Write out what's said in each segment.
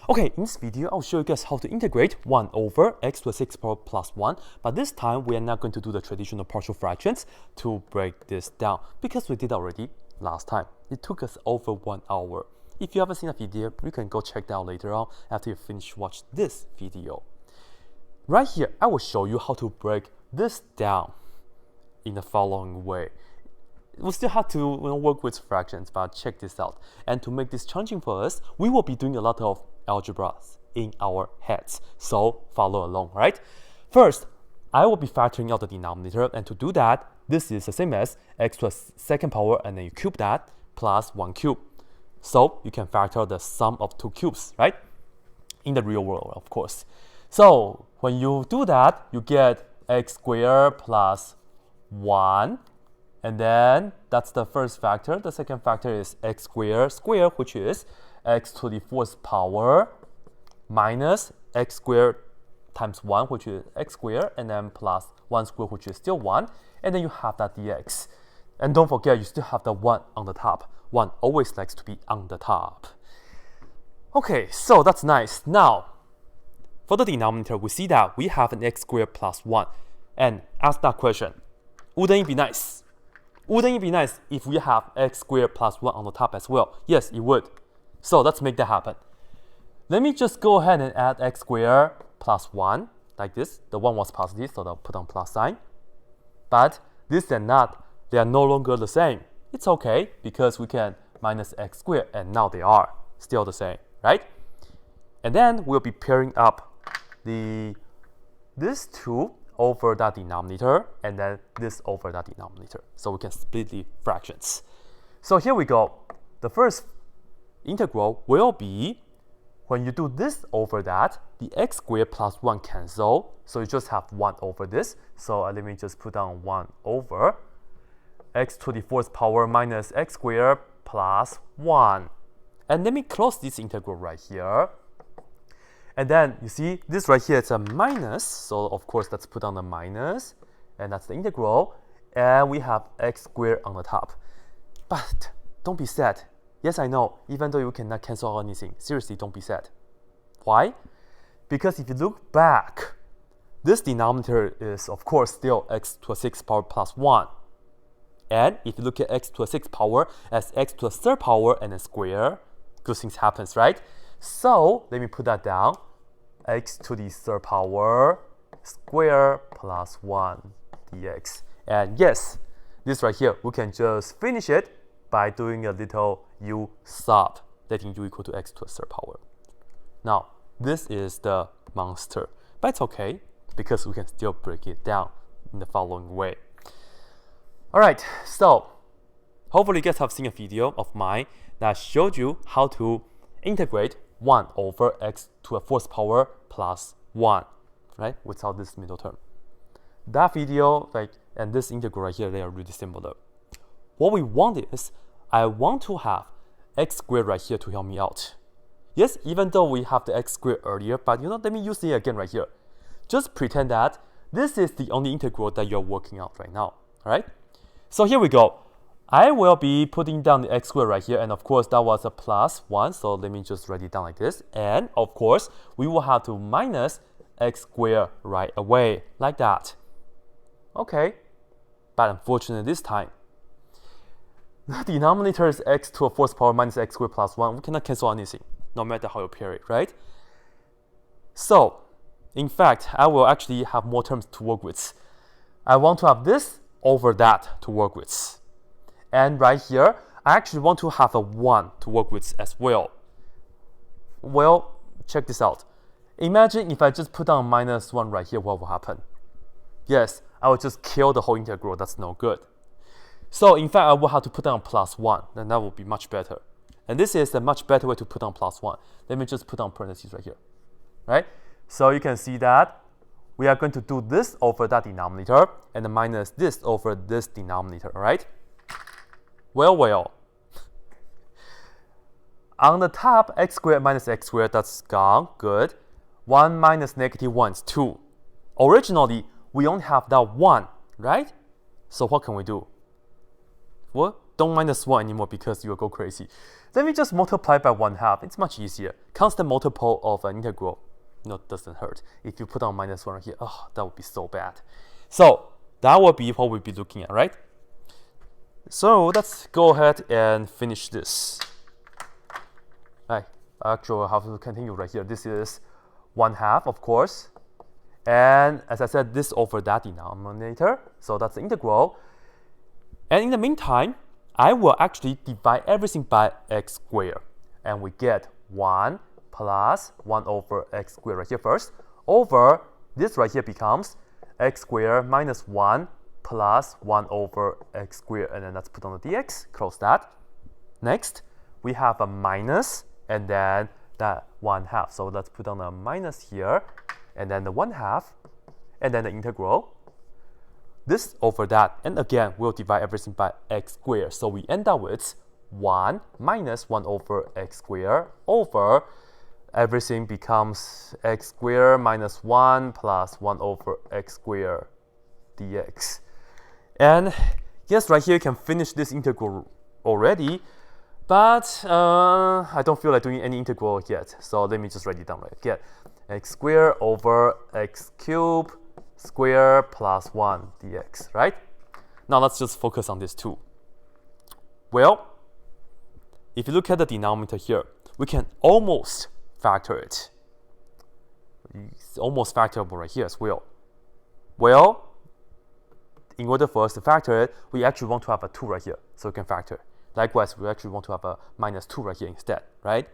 Okay, in this video, I'll show you guys how to integrate 1 over x to the 6th power plus 1. But this time, we are not going to do the traditional partial fractions to break this down because we did already last time. It took us over 1 hour. If you haven't seen that video, you can go check that out later on after you finish watch this video. Right here, I will show you how to break this down in the following way. We still have to work with fractions, but check this out. And to make this challenging for us, we will be doing a lot of algebras in our heads. So follow along, right? First, I will be factoring out the denominator, and to do that, this is the same as x to the 2nd power, and then you cube that plus 1 cube. So you can factor the sum of 2 cubes, right? In the real world, of course. So when you do that, you get x squared plus 1. And then that's the first factor. The second factor is x squared, which is x to the 4th power minus x squared times 1, which is x squared, and then plus 1 squared, which is still 1. And then you have that dx. And don't forget, you still have the 1 on the top. 1 always likes to be on the top. Okay, so that's nice. Now, for the denominator, we see that we have an x squared plus 1. And ask that question, wouldn't it be nice? Wouldn't it be nice if we have x squared plus 1 on the top as well? Yes, it would. So let's make that happen. Let me just go ahead and add x squared plus 1, like this. The 1 was positive, so I'll put on plus sign. But this and that, they are no longer the same. It's okay, because we can minus x squared, and now they are still the same, right? And then we'll be pairing up these two over that denominator, and then this over that denominator. So we can split the fractions. So here we go. The first integral will be, when you do this over that, the x squared plus 1 cancel. So you just have 1 over this. So let me just put down 1 over x to the 4th power minus x squared plus 1. And let me close this integral right here. And then you see this right here, it's a minus. So of course, let's put on the minus. And that's the integral. And we have x squared on the top. But don't be sad. Yes, I know, even though you cannot cancel out anything, seriously, don't be sad. Why? Because if you look back, this denominator is, of course, still x to the 6th power plus 1. And if you look at x to the 6th power as x to the 3rd power and then square, good things happens, right? So let me put that down. X to the 3rd power square plus 1 dx. And yes, this right here, we can just finish it by doing a little u sub, letting u equal to x to the 3rd power. Now, this is the monster, but it's okay because we can still break it down in the following way. All right, so hopefully you guys have seen a video of mine that showed you how to integrate 1 over x to the 4th power plus 1, right, without this middle term. That video, and this integral right here, they are really similar. What we want is, I want to have x squared right here to help me out. Yes, even though we have the x squared earlier, but let me use it again right here. Just pretend that this is the only integral that you're working out right now, all right? So here we go. I will be putting down the x squared right here, and of course that was a plus 1, so let me just write it down like this. And of course, we will have to minus x squared right away, like that. Okay, but unfortunately this time, the denominator is x to the 4th power minus x squared plus 1. We cannot cancel anything, no matter how you pair it, right? So, in fact, I will actually have more terms to work with. I want to have this over that to work with. And right here, I actually want to have a 1 to work with as well. Well, check this out. Imagine if I just put down minus 1 right here, what will happen? Yes, I will just kill the whole integral. That's no good. So in fact, I will have to put down plus 1. Then that will be much better. And this is a much better way to put down plus 1. Let me just put down parentheses right here. Right? So you can see that we are going to do this over that denominator and then minus this over this denominator, all right? Well. On the top, x squared minus x squared, that's gone, good. 1 minus negative 1 is 2. Originally, we only have that 1, right? So what can we do? Well, don't minus 1 anymore because you'll go crazy. Let me just multiply by 1/2. It's much easier. Constant multiple of an integral, doesn't hurt. If you put on minus 1 right here, oh, that would be so bad. So that would be what we'll be looking at, right? So let's go ahead and finish this. Right. Actually, I have to continue right here. This is 1/2, of course. And as I said, this over that denominator. So that's the integral. And in the meantime, I will actually divide everything by x squared. And we get 1 plus 1 over x squared right here first. Over this right here becomes x squared minus 1 plus 1 over x squared. And then let's put on the dx, close that. Next, we have a minus and then that 1/2. So let's put on a minus here. And then the 1/2, and then the integral, this over that, and again, we'll divide everything by x squared. So we end up with 1 minus 1 over x squared over, everything becomes x squared minus 1 plus 1 over x squared dx. And yes, right here you can finish this integral already, but I don't feel like doing any integral yet. So let me just write it down right here. X squared over x cubed squared plus 1 dx, right? Now let's just focus on this too. Well, if you look at the denominator here, we can almost factor it. It's almost factorable right here as well. Well, in order for us to factor it, we actually want to have a 2 right here, so we can factor. Likewise, we actually want to have a minus 2 right here instead, right?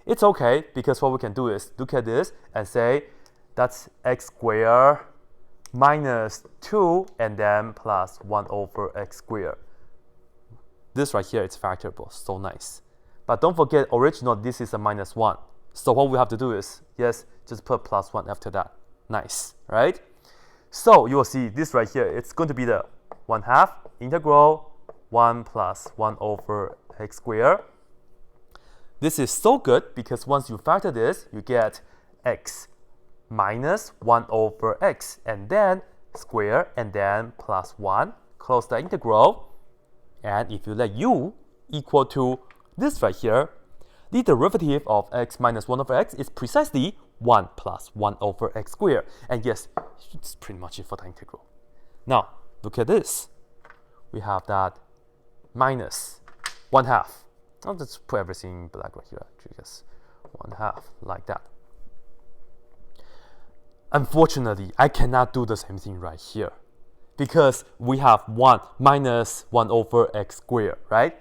It's okay, because what we can do is look at this and say that's x squared minus 2 and then plus 1 over x squared. This right here is factorable, so nice. But don't forget, original, this is a minus 1. So what we have to do is, yes, just put plus 1 after that. Nice, right? So you will see this right here, it's going to be the 1/2 integral 1 plus 1 over x squared. This is so good because once you factor this, you get x minus 1 over x and then square and then plus 1. Close the integral. And if you let u equal to this right here, the derivative of x minus 1 over x is precisely 1 plus 1 over x squared. And yes, it's pretty much it for the integral. Now, look at this. We have that minus 1/2. I'll just put everything in black right here, just 1/2, like that. Unfortunately, I cannot do the same thing right here because we have 1 minus 1 over x squared, right?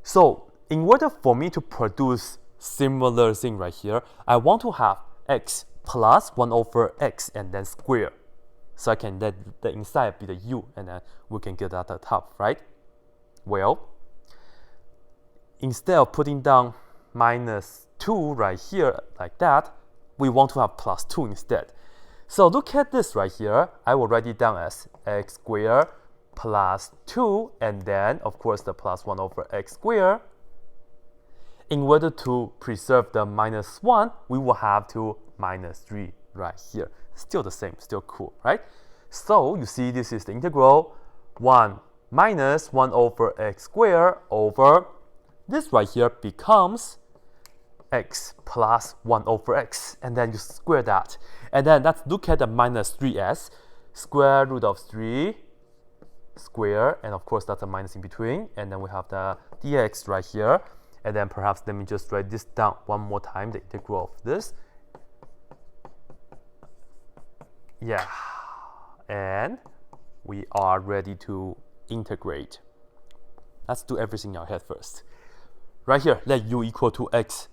So in order for me to produce similar thing right here, I want to have x plus 1 over x and then square. So I can let the inside be the u and then we can get at the top, right? Well, instead of putting down minus 2 right here like that, we want to have plus 2 instead. So look at this right here. I will write it down as x squared plus 2 and then of course the plus 1 over x squared. In order to preserve the minus 1, we will have to minus 3 right here. Still the same, still cool, right? So you see this is the integral 1 minus 1 over x squared over this right here becomes x plus 1 over x, and then you square that. And then let's look at the minus 3s, square root of 3 square, and of course that's a minus in between, and then we have the dx right here. And then perhaps let me just write this down one more time, the integral of this. Yeah, and we are ready to integrate. Let's do everything in our head first. Right here, let u equal to x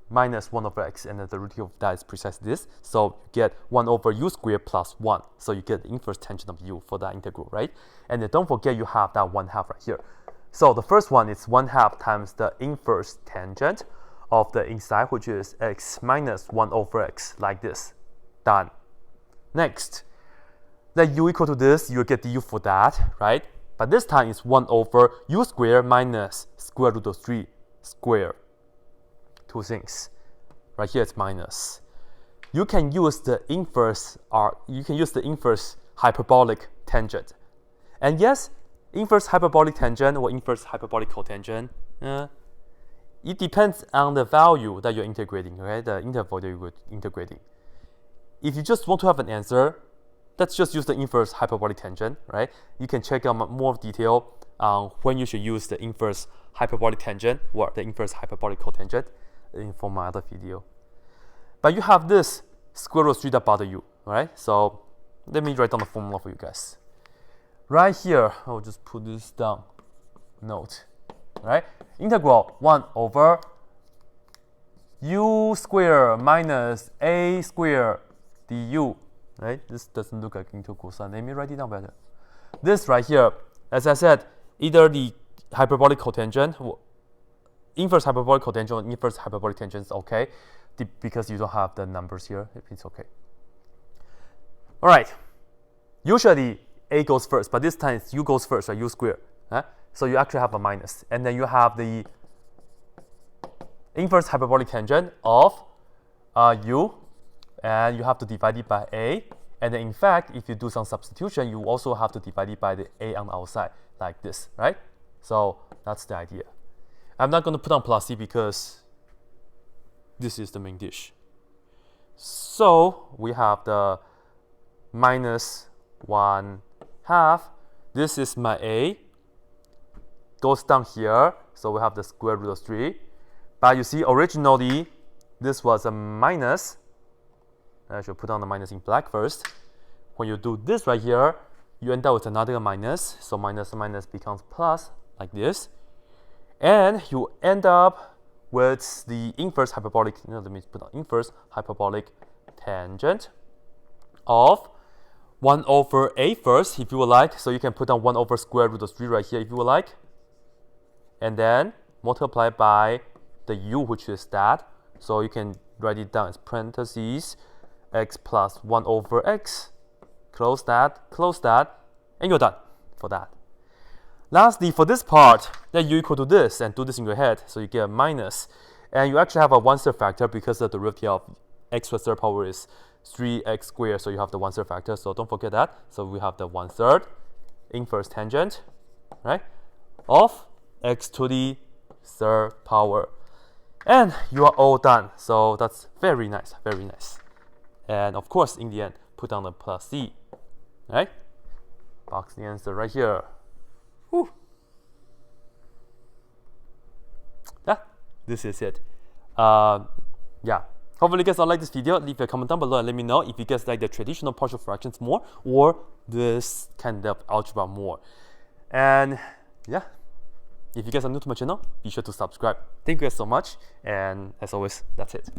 minus 1 over x, and then the derivative of that is precisely this. So you get 1 over u squared plus 1. So you get the inverse tangent of u for that integral, right? And then don't forget you have that 1/2 right here. So the first one is 1/2 times the inverse tangent of the inside, which is x minus 1 over x, like this. Done. Next, let u equal to this, you'll get du for that, right? But this time it's 1 over u squared minus square root of 3 squared. Two things. Right here it's minus. You can use the inverse hyperbolic tangent. And yes, inverse hyperbolic tangent or inverse hyperbolic cotangent, it depends on the value that you're integrating, okay? The interval that you're integrating. If you just want to have an answer, let's just use the inverse hyperbolic tangent, right? You can check out more detail on when you should use the inverse hyperbolic tangent or the inverse hyperbolic cotangent for my other video. But you have this square root of 3 that bother you, right? So let me write down the formula for you guys. Right here, I'll just put this down. Note, right? Integral 1 over u squared minus a squared du, right? This doesn't look like integral sign. Let me write it down better. This right here, as I said, either the hyperbolic cotangent, inverse hyperbolic cotangent or inverse hyperbolic tangent is okay, because you don't have the numbers here. It's okay. All right. Usually a goes first, but this time it's u goes first, right? U squared. So you actually have a minus, and then you have the inverse hyperbolic tangent of u, and you have to divide it by a. And then in fact, if you do some substitution, you also have to divide it by the a on the outside, like this, right? So that's the idea. I'm not going to put on plus c because this is the main dish. So we have the minus 1/2. This is my a. Goes down here, so we have the square root of 3. But you see, originally, this was a minus. I should put on the minus in black first. When you do this right here, you end up with another minus. So minus minus becomes plus, like this. And you end up with the inverse hyperbolic, let me put on inverse hyperbolic tangent of 1 over a first, if you would like. So you can put on 1 over square root of 3 right here, if you would like. And then multiply by the u, which is that. So you can write it down as parentheses, x plus 1 over x, close that, and you're done for that. Lastly, for this part, then u equal to this, and do this in your head, so you get a minus. And you actually have a 1/3 factor because the derivative of x to the third power is 3x squared, so you have the 1/3 factor, so don't forget that. So we have the 1/3 inverse tangent, right, of x to the third power. And you are all done. So that's very nice, very nice. And of course, in the end, put down the plus c, right? Box the answer right here. Whew. Yeah, this is it. Yeah. Hopefully you guys all like this video. Leave a comment down below and let me know if you guys like the traditional partial fractions more or this kind of algebra more. And yeah, if you guys are new to my channel, be sure to subscribe. Thank you guys so much. And as always, that's it.